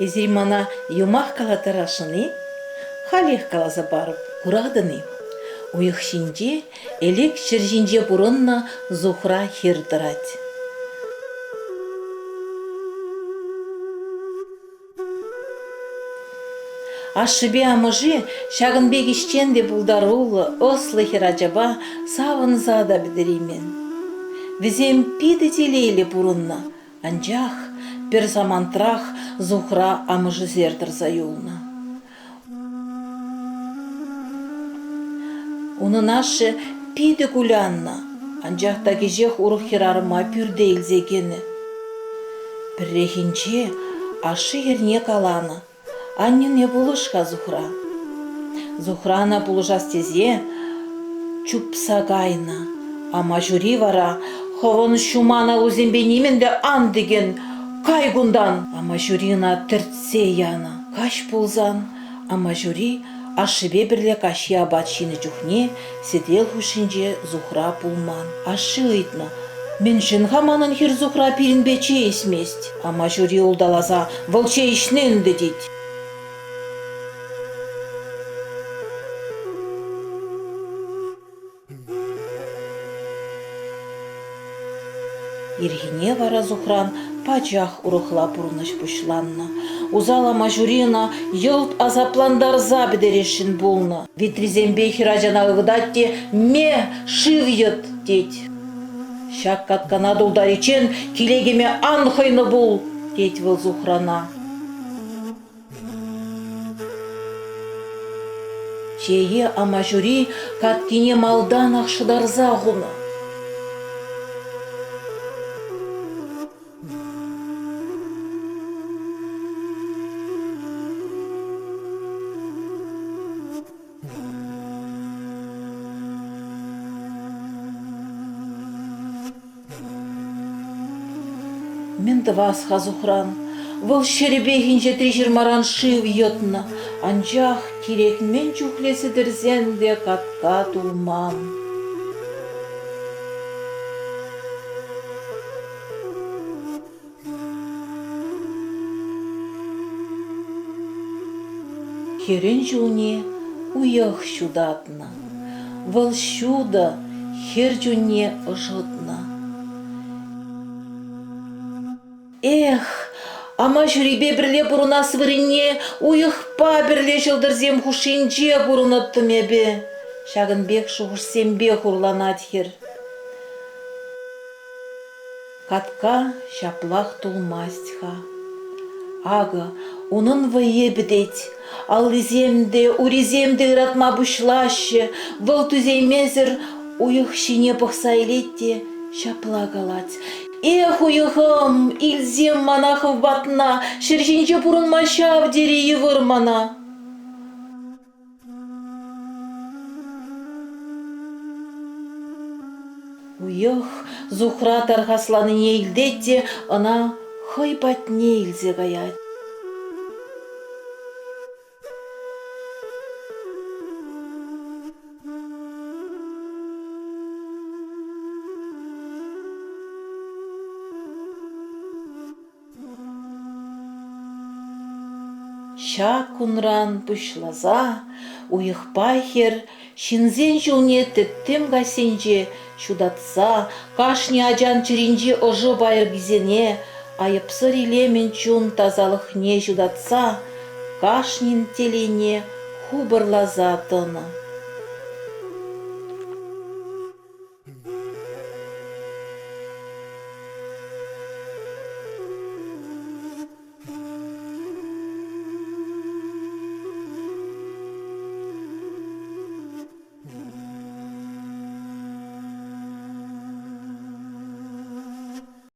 Эзримана юмах калатарашыны, халех каласа барып, курадыны. Уйық шинже, элек шыржинже бұрынна Зухра хирдырать. Ашыбе амыжы шағынбек ішченде бұлдарулы, ослы хирачаба савын зада бідіремен. Візем пиді телейлі бұрынна, анжақ бір замантрах Зухра амыжы зердір заюлна. Унын ашы пиді гулянна, анжақта кежех ұрық хирарыма пүрде илзегені. Біррехінче ашы ерне каланы. Аннене булышка Зухра. Зухрана булышас тезе чупса гайна. Ама жюри вара ховын шумана лузембенеменде ан деген кайгундан. Ама жюрина тіртсе яна. Каш пулзан. Ама жюри ашыбе бірле каши абатшины жүхне седел хушинже Зухра пулман. Ашы ыйтна. Мен жынға манын хир Зухра пиринбече есмест. Ама жюри улдалаза волче ишненді дейд. Иргине вара Зухран пачах урыхла пурныш пушланна. Узала мажурина йылт азапландар забедерешин булна. Витризембе хиражана ыгдатте ме шивйыт деть. Шак каткана дулдаричен килегеме анхайны бул деть выл Зухрана. Чее амажури каткине малдан ақшыдарза ғуна. Мен дывасха Зухран, выл шеребегінже трижірмаран шив йотна, анжақ керек мен чухлесі дірзенде катка тулман. Херен жуне уйық шудатна, выл шуда хер жуне ұжытна. Эх, ама жүребе бірле бұрына свырыне, уйықпа бірле жылдырзем хушинже бұрыныттым ебе. Шағынбек шуғышсембе хурланат хер. Катка шаплақ тулмастха. Ага, унын вайе бідет. Аллиземде, уриземде ыратма бұшлашы, выл түзеймезір уйық шине бұқса елетте шапла галать. Эх, уйығым, илзем манахов батна, шыржинже бұрынма шав дереyi вырмана. Уйық, Зухра тархасланыне илдетте, ана хой батне илзе гаят. Ша кунран пушлаза, уйықпай хер, шинзен жылне тіттім гасенже, шудатса, кашни ажан чиринже ожы байыр гизене, айыпсыр илемен чун тазалықне жудатса, кашнин телене хубырлаза тыны.